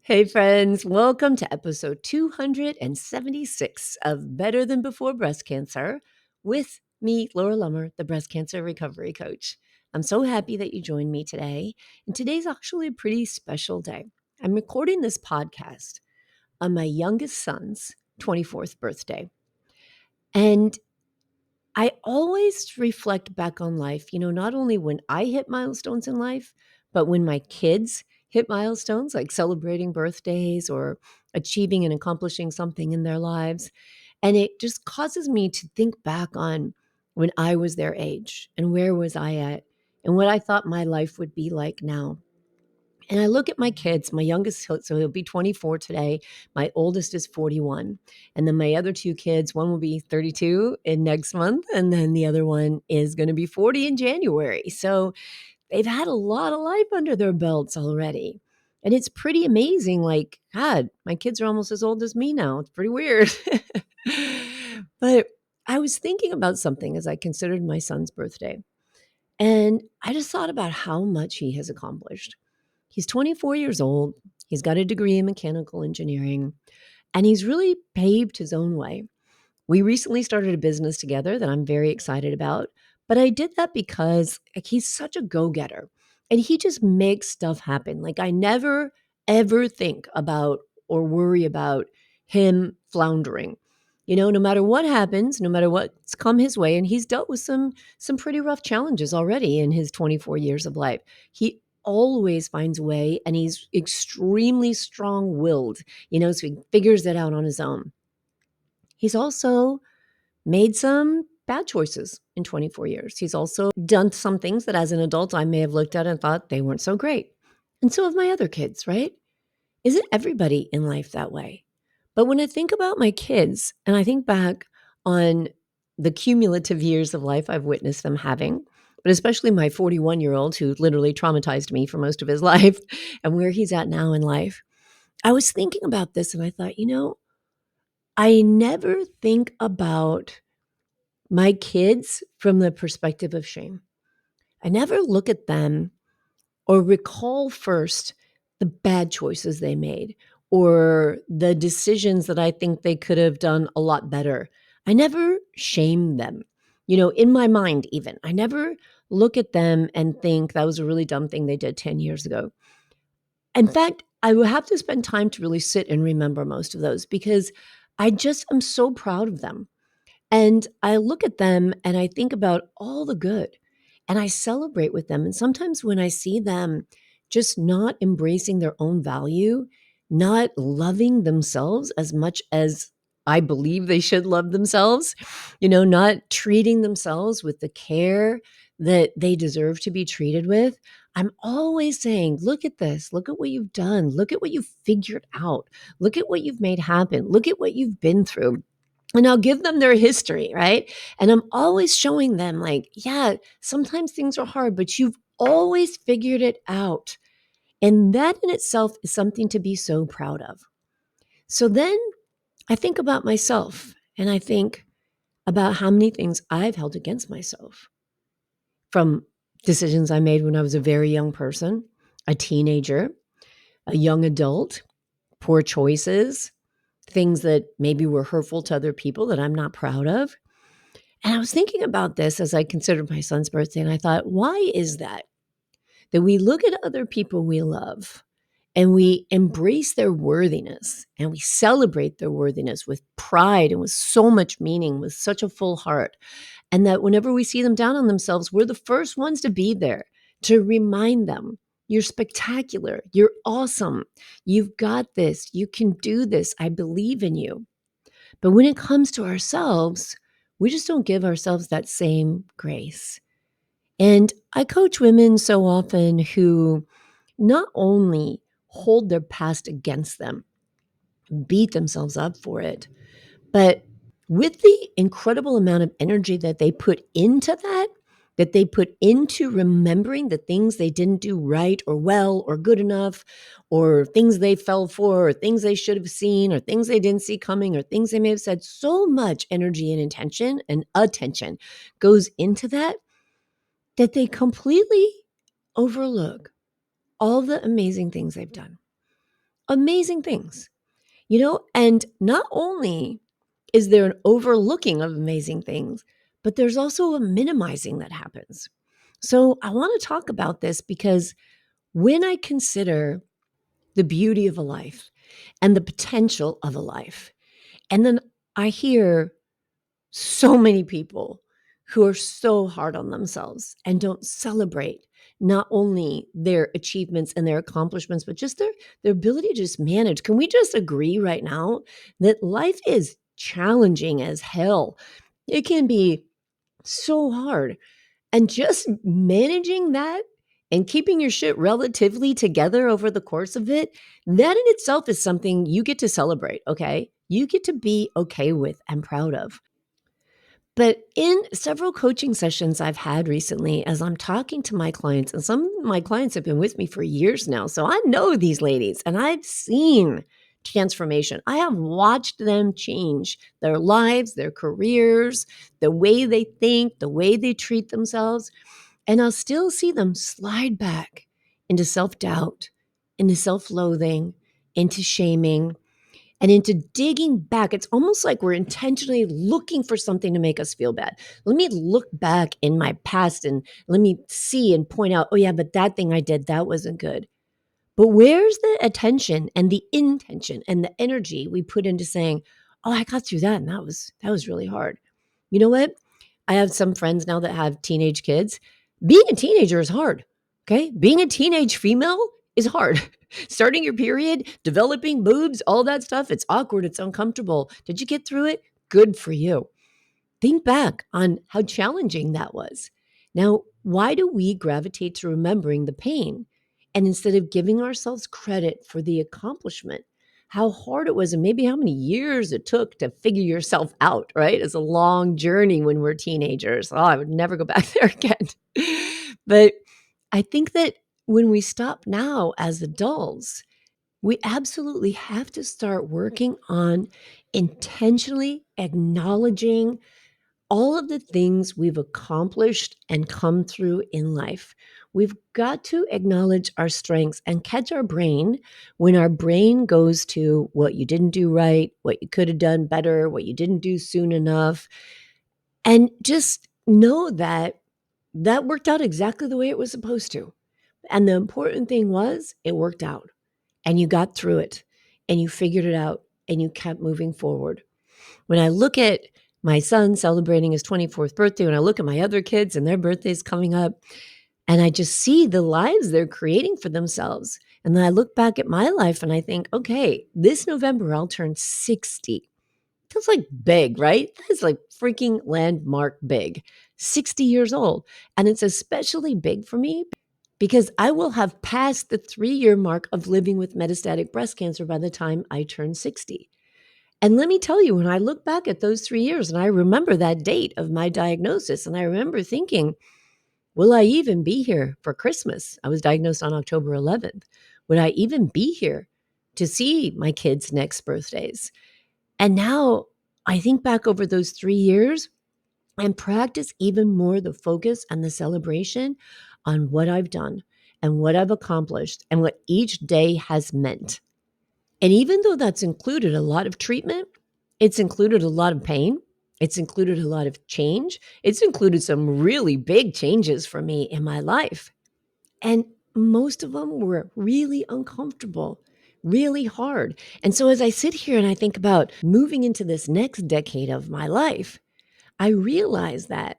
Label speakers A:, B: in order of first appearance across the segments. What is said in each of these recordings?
A: Hey, friends, welcome to episode 276 of Better Than Before Breast Cancer with me, Laura Lummer, the breast cancer recovery coach. I'm so happy that you joined me today. And today's actually a pretty special day. I'm recording this podcast on my youngest son's 24th birthday. And I always reflect back on life, not only when I hit milestones in life, but when my kids hit milestones, like celebrating birthdays or achieving and accomplishing something in their lives. And it just causes me to think back on when I was their age and where was I at and what I thought my life would be like now. And I look at my kids, my youngest, so he'll be 24 today. My oldest is 41. And then my other two kids, one will be 32 in next month. And then the other one is going to be 40 in January. So they've had a lot of life under their belts already. And it's pretty amazing. Like, God, my kids are almost as old as me now. It's pretty weird. But I was thinking about something as I considered my son's birthday. And I just thought about how much he has accomplished. He's 24 years old. He's got a degree in mechanical engineering, and he's really paved his own way. We recently started a business together that I'm very excited about, but I did that because he's such a go-getter and he just makes stuff happen. Like I never ever think about or worry about him floundering. No matter what happens, no matter what's come his way, and he's dealt with some pretty rough challenges already in his 24 years of life. He always finds a way and he's extremely strong-willed, so he figures it out on his own. He's also made some bad choices in 24 years. He's also done some things that as an adult I may have looked at and thought they weren't so great. And so have my other kids, right? Isn't everybody in life that way? But when I think about my kids and I think back on the cumulative years of life I've witnessed them having, but especially my 41-year-old who literally traumatized me for most of his life and where he's at now in life, I was thinking about this and I thought, I never think about my kids from the perspective of shame. I never look at them or recall first the bad choices they made or the decisions that I think they could have done a lot better. I never shame them, in my mind, even. I never look at them and think that was a really dumb thing they did 10 years ago. In fact, I will have to spend time to really sit and remember most of those because I just am so proud of them. And I look at them and I think about all the good and I celebrate with them. And sometimes when I see them just not embracing their own value, not loving themselves as much as I believe they should love themselves, not treating themselves with the care that they deserve to be treated with. I'm always saying, look at this. Look at what you've done. Look at what you've figured out. Look at what you've made happen. Look at what you've been through. And I'll give them their history, right? And I'm always showing them, like, yeah, sometimes things are hard, but you've always figured it out. And that in itself is something to be so proud of. So then I think about myself and I think about how many things I've held against myself from decisions I made when I was a very young person, a teenager, a young adult, poor choices, things that maybe were hurtful to other people that I'm not proud of. And I was thinking about this as I considered my son's birthday, and I thought, why is that? That we look at other people we love and we embrace their worthiness and we celebrate their worthiness with pride and with so much meaning, with such a full heart. And that whenever we see them down on themselves, we're the first ones to be there to remind them, you're spectacular, you're awesome, you've got this, you can do this, I believe in you. But when it comes to ourselves, we just don't give ourselves that same grace. And I coach women so often who not only hold their past against them, beat themselves up for it, but with the incredible amount of energy that they put into that they put into remembering the things they didn't do right or well or good enough, or things they fell for, or things they should have seen, or things they didn't see coming, or things they may have said, so much energy and intention and attention goes into that they completely overlook all the amazing things they've done. amazing things, and not only is there an overlooking of amazing things, but there's also a minimizing that happens. So I want to talk about this because when I consider the beauty of a life and the potential of a life, and then I hear so many people who are so hard on themselves and don't celebrate not only their achievements and their accomplishments, but just their ability to just manage. Can we just agree right now that life is challenging as hell? It can be so hard. And just managing that and keeping your shit relatively together over the course of it, that in itself is something you get to celebrate, okay? You get to be okay with and proud of. But in several coaching sessions I've had recently, as I'm talking to my clients, and some of my clients have been with me for years now, so I know these ladies and I've seen transformation. I have watched them change their lives, their careers, the way they think, the way they treat themselves. And I'll still see them slide back into self doubt, into self loathing, into shaming, and into digging back. It's almost like we're intentionally looking for something to make us feel bad. Let me look back in my past and let me see and point out, oh, yeah, but that thing I did, that wasn't good. But where's the attention and the intention and the energy we put into saying, oh, I got through that and that was really hard. You know what? I have some friends now that have teenage kids. Being a teenager is hard. Okay? Being a teenage female is hard. Starting your period, developing boobs, all that stuff, it's awkward, it's uncomfortable. Did you get through it? Good for you. Think back on how challenging that was. Now, why do we gravitate to remembering the pain? And instead of giving ourselves credit for the accomplishment, how hard it was, and maybe how many years it took to figure yourself out, right? It's a long journey when we're teenagers. Oh, I would never go back there again. But I think that when we stop now as adults, we absolutely have to start working on intentionally acknowledging all of the things we've accomplished and come through in life. We've got to acknowledge our strengths and catch our brain when our brain goes to what you didn't do right, what you could have done better, what you didn't do soon enough. And just know that that worked out exactly the way it was supposed to. And the important thing was it worked out and you got through it and you figured it out and you kept moving forward. When I look at my son celebrating his 24th birthday, when I look at my other kids and their birthdays coming up, and I just see the lives they're creating for themselves. And then I look back at my life and I think, okay, this November I'll turn 60. Feels like big, right? That's like freaking landmark big. 60 years old. And it's especially big for me because I will have passed the 3-year mark of living with metastatic breast cancer by the time I turn 60. And let me tell you, when I look back at those 3 years and I remember that date of my diagnosis, and I remember thinking, will I even be here for Christmas? I was diagnosed on October 11th. Would I even be here to see my kids' next birthdays? And now I think back over those 3 years and practice even more the focus and the celebration on what I've done and what I've accomplished and what each day has meant. And even though that's included a lot of treatment, it's included a lot of pain, it's included a lot of change, it's included some really big changes for me in my life. And most of them were really uncomfortable, really hard. And so as I sit here and I think about moving into this next decade of my life, I realize that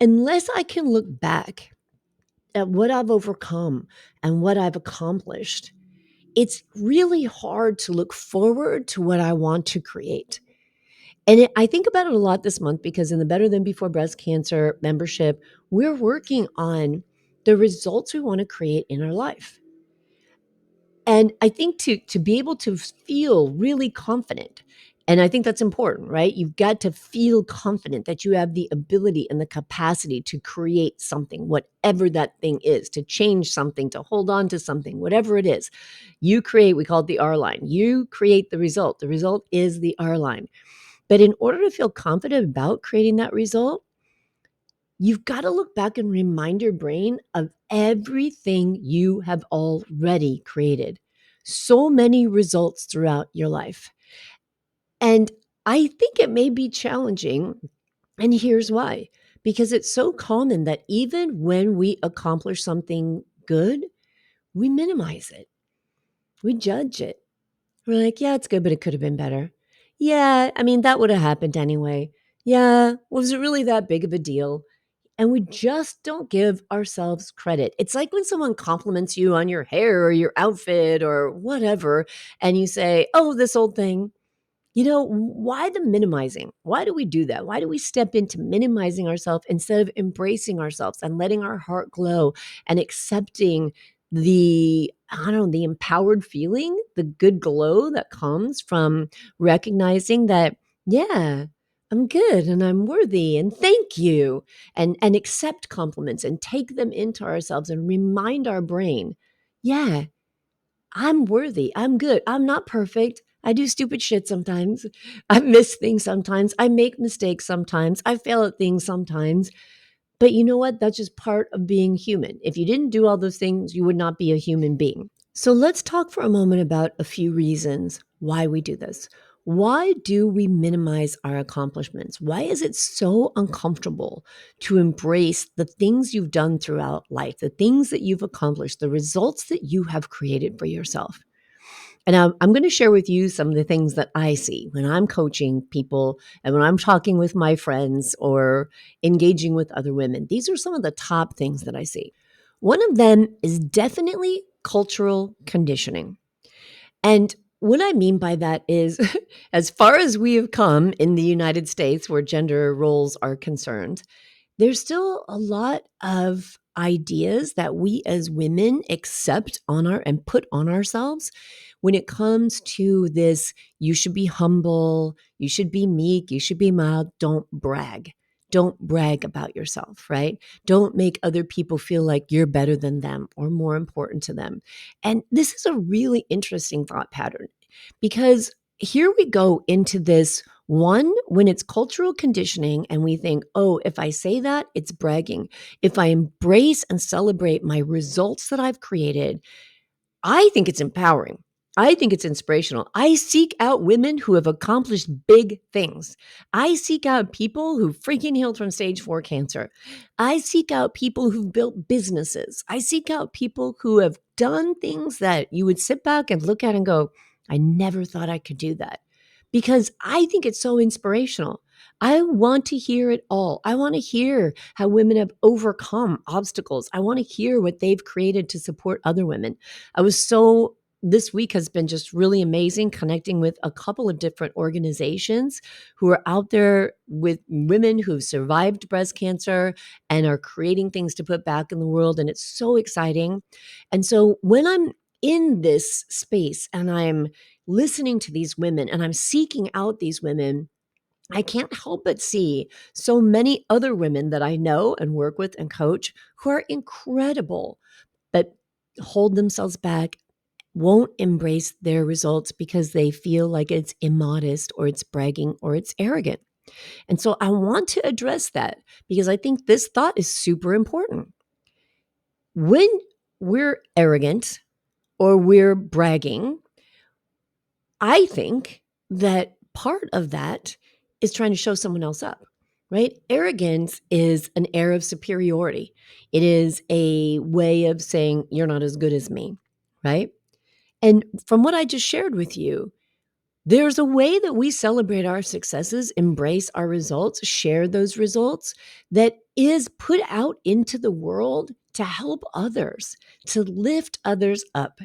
A: unless I can look back at what I've overcome and what I've accomplished, it's really hard to look forward to what I want to create. And I think about it a lot this month because in the Better Than Before Breast Cancer membership, we're working on the results we want to create in our life. And I think to be able to feel really confident, and I think that's important, right? You've got to feel confident that you have the ability and the capacity to create something, whatever that thing is, to change something, to hold on to something, whatever it is. You create, we call it the R line. You create the result. The result is the R line. But in order to feel confident about creating that result, you've got to look back and remind your brain of everything you have already created. so many results throughout your life. And I think it may be challenging. And here's why, because it's so common that even when we accomplish something good, we minimize it, we judge it. We're like, yeah, it's good, but it could have been better. Yeah, I mean, that would have happened anyway. Yeah, was it really that big of a deal? And we just don't give ourselves credit. It's like when someone compliments you on your hair or your outfit or whatever, and you say, oh, this old thing. Why the minimizing? Why do we do that? Why do we step into minimizing ourselves instead of embracing ourselves and letting our heart glow and accepting I don't know, the empowered feeling, the good glow that comes from recognizing that, yeah, I'm good and I'm worthy and thank you, and accept compliments and take them into ourselves and remind our brain, yeah, I'm worthy. I'm good. I'm not perfect. I do stupid shit sometimes. I miss things sometimes. I make mistakes sometimes. I fail at things sometimes. But you know what? That's just part of being human. If you didn't do all those things, you would not be a human being. So let's talk for a moment about a few reasons why we do this. Why do we minimize our accomplishments? Why is it so uncomfortable to embrace the things you've done throughout life, the things that you've accomplished, the results that you have created for yourself? And I'm going to share with you some of the things that I see when I'm coaching people and when I'm talking with my friends or engaging with other women. These are some of the top things that I see. One of them is definitely cultural conditioning. And what I mean by that is, as far as we have come in the United States where gender roles are concerned, there's still a lot of ideas that we as women accept on our and put on ourselves when it comes to this. You should be humble, you should be meek, you should be mild, don't brag about yourself, right? Don't make other people feel like you're better than them or more important to them. And this is a really interesting thought pattern, because here we go into this one, when it's cultural conditioning and we think, oh, if I say that, it's bragging. If I embrace and celebrate my results that I've created, I think it's empowering. I think it's inspirational. I seek out women who have accomplished big things. I seek out people who freaking healed from stage 4 cancer. I seek out people who've built businesses. I seek out people who have done things that you would sit back and look at and go, I never thought I could do that. Because I think it's so inspirational. I want to hear it all. I want to hear how women have overcome obstacles. I want to hear what they've created to support other women. This week has been just really amazing, connecting with a couple of different organizations who are out there with women who've survived breast cancer and are creating things to put back in the world. And it's so exciting. And so when I'm in this space and I'm listening to these women and I'm seeking out these women, I can't help but see so many other women that I know and work with and coach who are incredible, but hold themselves back, won't embrace their results because they feel like it's immodest or it's bragging or it's arrogant. And so I want to address that because I think this thought is super important. When we're arrogant or we're bragging, I think that part of that is trying to show someone else up, right? Arrogance is an air of superiority. It is a way of saying, you're not as good as me, right? And from what I just shared with you, there's a way that we celebrate our successes, embrace our results, share those results that is put out into the world to help others, to lift others up.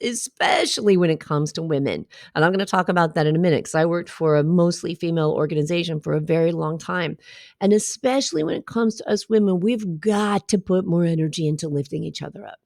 A: Especially when it comes to women. And I'm going to talk about that in a minute because I worked for a mostly female organization for a very long time. And especially when it comes to us women, we've got to put more energy into lifting each other up.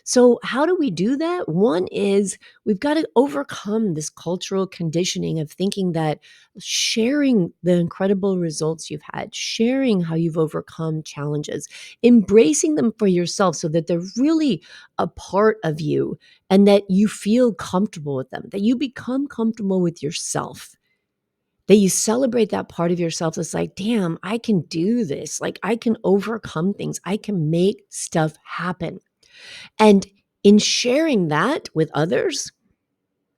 A: So, how do we do that? One is we've got to overcome this cultural conditioning of thinking that sharing the incredible results you've had, sharing how you've overcome challenges, embracing them for yourself so that they're really a part of you and that you feel comfortable with them, that you become comfortable with yourself. That you celebrate that part of yourself that's like, damn, I can do this. Like, I can overcome things. I can make stuff happen. And In sharing that with others,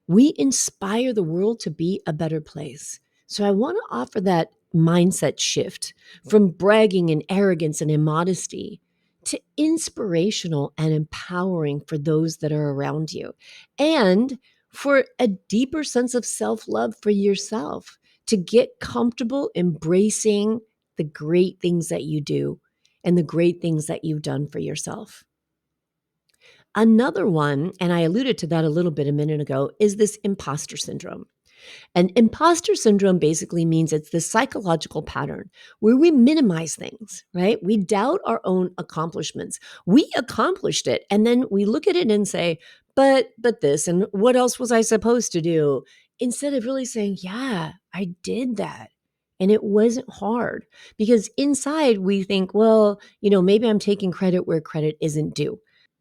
A: we inspire the world to be a better place. So I want to offer that mindset shift from bragging and arrogance and immodesty to inspirational and empowering for those that are around you, and for a deeper sense of self love for yourself, to get comfortable embracing the great things that you do and the great things that you've done for yourself. Another one, and I alluded to that a little bit a minute ago, is this imposter syndrome. And imposter syndrome basically means it's this psychological pattern where we minimize things, right? We doubt our own accomplishments. We accomplished it. And then we look at it and say, but this, and what else was I supposed to do? Instead of really saying, yeah, I did that. And it wasn't hard, because inside we think, well, maybe I'm taking credit where credit isn't due.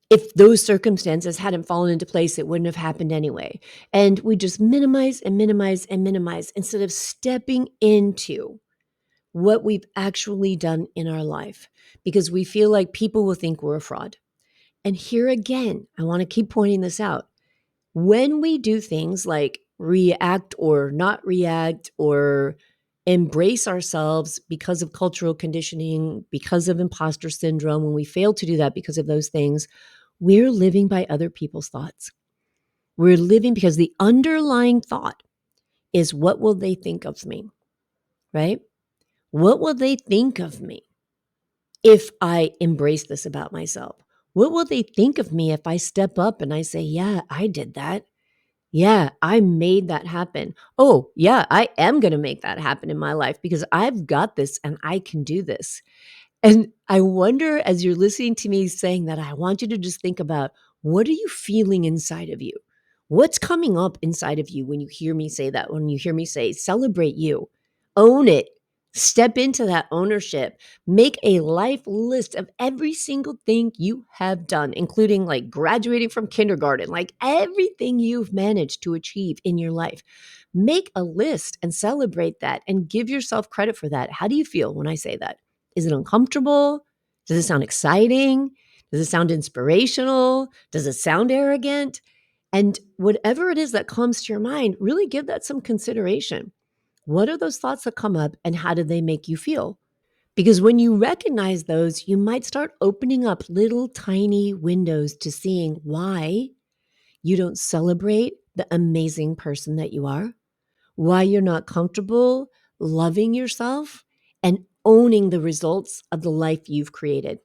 A: If those circumstances hadn't fallen into place, it wouldn't have happened anyway. And we just minimize and minimize and minimize instead of stepping into what we've actually done in our life, because we feel like people will think we're a fraud. And here again, I want to keep pointing this out. When we do things like react or not react or embrace ourselves because of cultural conditioning, because of imposter syndrome, when we fail to do that because of those things, we're living by other people's thoughts. We're living because the underlying thought is, what will they think of me? Right? What will they think of me if I embrace this about myself? What will they think of me if I step up and I say, yeah, I did that? Yeah, I made that happen. Oh, yeah, I am going to make that happen in my life because I've got this and I can do this. And I wonder, as you're listening to me saying that, I want you to just think about, what are you feeling inside of you? What's coming up inside of you when you hear me say that? When you hear me say, celebrate you, own it, step into that ownership, make a life list of every single thing you have done, including like graduating from kindergarten, like everything you've managed to achieve in your life. Make a list and celebrate that and give yourself credit for that. How do you feel when I say that? Is it uncomfortable? Does it sound exciting? Does it sound inspirational? Does it sound arrogant? And whatever it is that comes to your mind, really give that some consideration. What are those thoughts that come up and how do they make you feel? Because when you recognize those, you might start opening up little tiny windows to seeing why you don't celebrate the amazing person that you are, why you're not comfortable loving yourself and owning the results of the life you've created.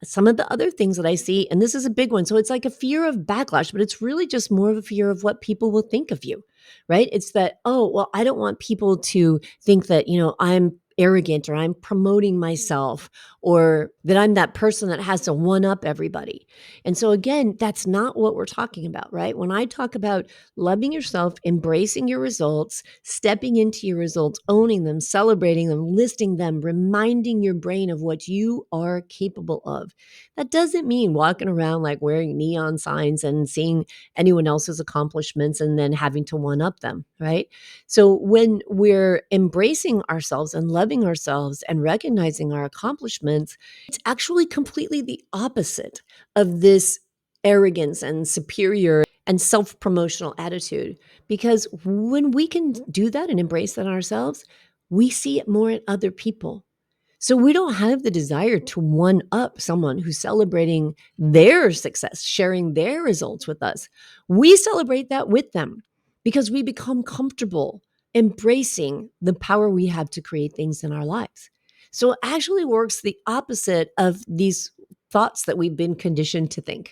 A: Some of the other things that I see, and this is a big one. So it's like a fear of backlash, but it's really just more of a fear of what people will think of you, right? It's that, oh, well, I don't want people to think that, I'm arrogant or I'm promoting myself or that I'm that person that has to one up everybody. And so again, that's not what we're talking about, right? When I talk about loving yourself, embracing your results, stepping into your results, owning them, celebrating them, listing them, reminding your brain of what you are capable of. That doesn't mean walking around like wearing neon signs and seeing anyone else's accomplishments and then having to one up them, right? So when we're embracing ourselves and loving ourselves and recognizing our accomplishments, it's actually completely the opposite of this arrogance and superior and self-promotional attitude. Because when we can do that and embrace that in ourselves, we see it more in other people. So we don't have the desire to one up someone who's celebrating their success, sharing their results with us. We celebrate that with them because we become comfortable embracing the power we have to create things in our lives. So it actually works the opposite of these thoughts that we've been conditioned to think.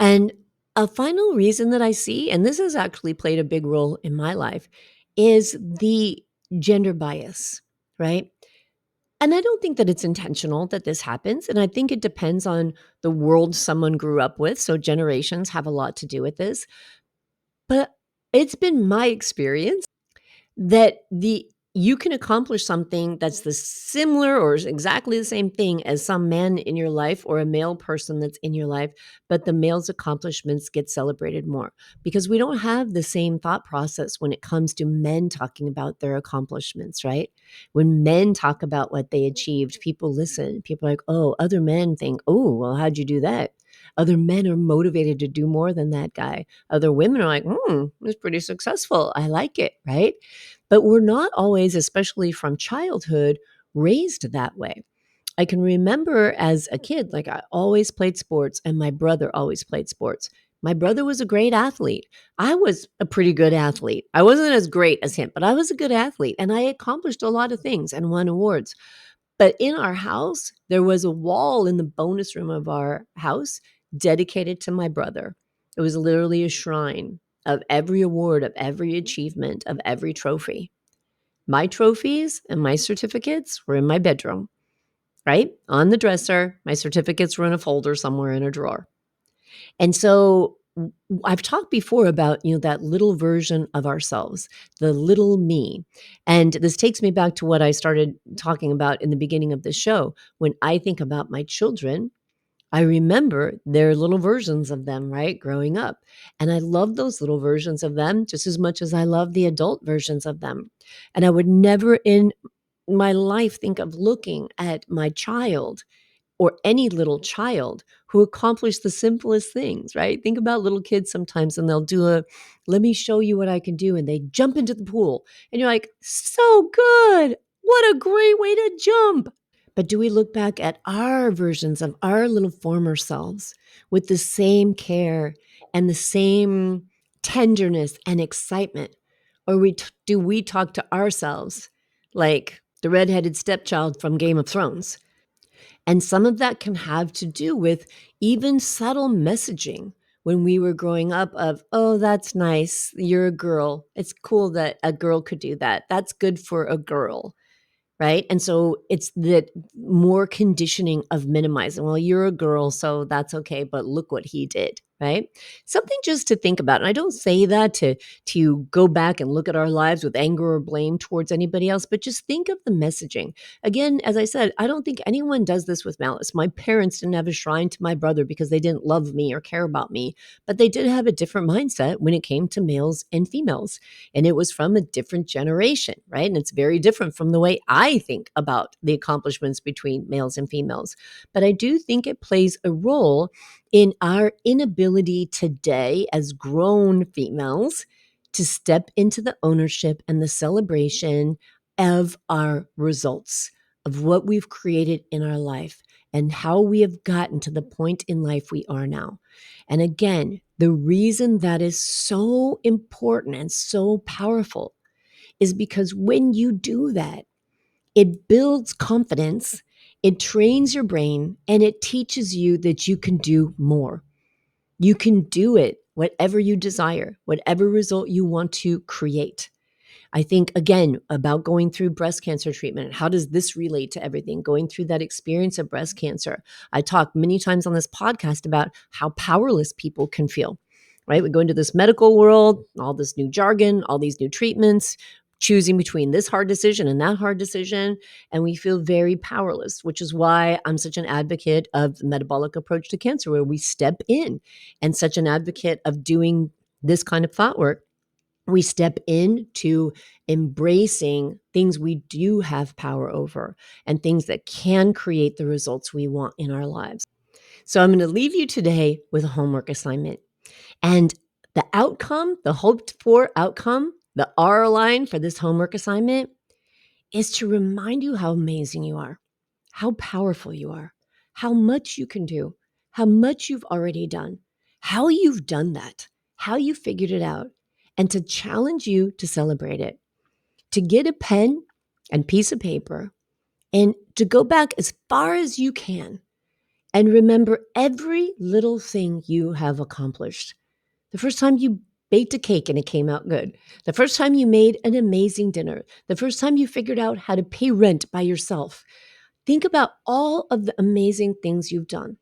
A: And a final reason that I see, and this has actually played a big role in my life, is the gender bias, right? And I don't think that it's intentional that this happens. And I think it depends on the world someone grew up with. So generations have a lot to do with this. But it's been my experience that you can accomplish something that's the similar or is exactly the same thing as some man in your life or a male person that's in your life, but the male's accomplishments get celebrated more because we don't have the same thought process when it comes to men talking about their accomplishments, right? When men talk about what they achieved, people listen. People are like, oh, other men think, oh, well, how'd you do that? Other men are motivated to do more than that guy. Other women are like, he's pretty successful. I like it, right? But we're not always, especially from childhood, raised that way. I can remember as a kid, like I always played sports and my brother always played sports. My brother was a great athlete. I was a pretty good athlete. I wasn't as great as him, but I was a good athlete and I accomplished a lot of things and won awards. But in our house, there was a wall in the bonus room of our house dedicated to my brother. It was literally a shrine of every award, of every achievement, of every trophy. My trophies and my certificates were in my bedroom, right? On the dresser. My certificates were in a folder somewhere in a drawer. And so I've talked before about, that little version of ourselves, the little me. And this takes me back to what I started talking about in the beginning of the show. When I think about my children, I remember their little versions of them, right? Growing up. And I love those little versions of them just as much as I love the adult versions of them. And I would never in my life think of looking at my child or any little child who accomplished the simplest things, right? Think about little kids sometimes and they'll do let me show you what I can do. And they jump into the pool and you're like, so good. What a great way to jump. But do we look back at our versions of our little former selves with the same care and the same tenderness and excitement? Or do we talk to ourselves like the redheaded stepchild from Game of Thrones? And some of that can have to do with even subtle messaging when we were growing up of, oh, that's nice. You're a girl. It's cool that a girl could do that. That's good for a girl. Right. And so it's that more conditioning of minimizing. Well, you're a girl, so that's okay. But look what he did. Right. Something just to think about. And I don't say that to go back and look at our lives with anger or blame towards anybody else, but just think of the messaging. Again, as I said, I don't think anyone does this with malice. My parents didn't have a shrine to my brother because they didn't love me or care about me, but they did have a different mindset when it came to males and females. And it was from a different generation, right? And it's very different from the way I think about the accomplishments between males and females. But I do think it plays a role in our inability today as grown females to step into the ownership and the celebration of our results, of what we've created in our life and how we have gotten to the point in life we are now. And again, the reason that is so important and so powerful is because when you do that, it builds confidence, it trains your brain, and it teaches you that you can do more. You can do it, whatever you desire, whatever result you want to create. I think, again, about going through breast cancer treatment. How does this relate to everything? Going through that experience of breast cancer. I talk many times on this podcast about how powerless people can feel, right? We go into this medical world, all this new jargon, all these new treatments, choosing between this hard decision and that hard decision. And we feel very powerless, which is why I'm such an advocate of the metabolic approach to cancer, where we step in, and such an advocate of doing this kind of thought work. We step into embracing things we do have power over and things that can create the results we want in our lives. So I'm going to leave you today with a homework assignment. And the outcome, the hoped for outcome, the R line for this homework assignment is to remind you how amazing you are, how powerful you are, how much you can do, how much you've already done, how you've done that, how you figured it out, and to challenge you to celebrate it, to get a pen and piece of paper and to go back as far as you can and remember every little thing you have accomplished. The first time you baked a cake and it came out good. The first time you made an amazing dinner. The first time you figured out how to pay rent by yourself. Think about all of the amazing things you've done,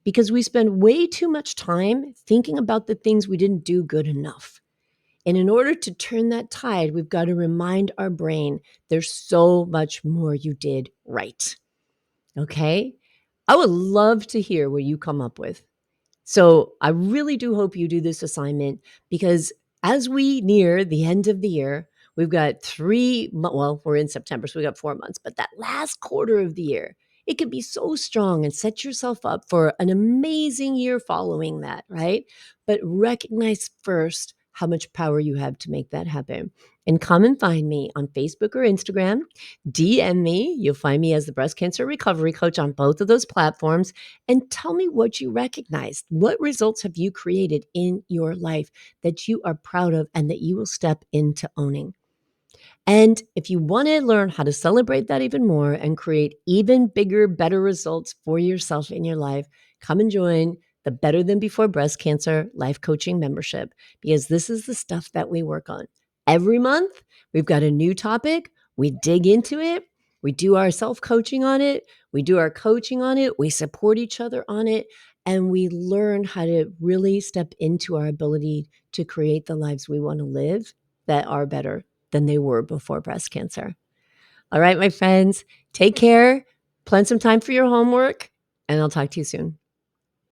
A: because we spend way too much time thinking about the things we didn't do good enough. And in order to turn that tide, we've got to remind our brain there's so much more you did right. Okay? I would love to hear what you come up with. So I really do hope you do this assignment, because as we near the end of the year, we've got we're in September, so we got 4 months, but that last quarter of the year it could be so strong and set yourself up for an amazing year following that, right? But recognize first how much power you have to make that happen. And come and find me on Facebook or Instagram. DM me. You'll find me as the breast cancer recovery coach on both of those platforms. And tell me what you recognized. What results have you created in your life that you are proud of and that you will step into owning? And if you want to learn how to celebrate that even more and create even bigger, better results for yourself in your life, come and join the Better Than Before Breast Cancer Life Coaching Membership, because this is the stuff that we work on. Every month, we've got a new topic. We dig into it. We do our self-coaching on it. We do our coaching on it. We support each other on it. And we learn how to really step into our ability to create the lives we want to live that are better than they were before breast cancer. All right, my friends, take care, plan some time for your homework, and I'll talk to you soon.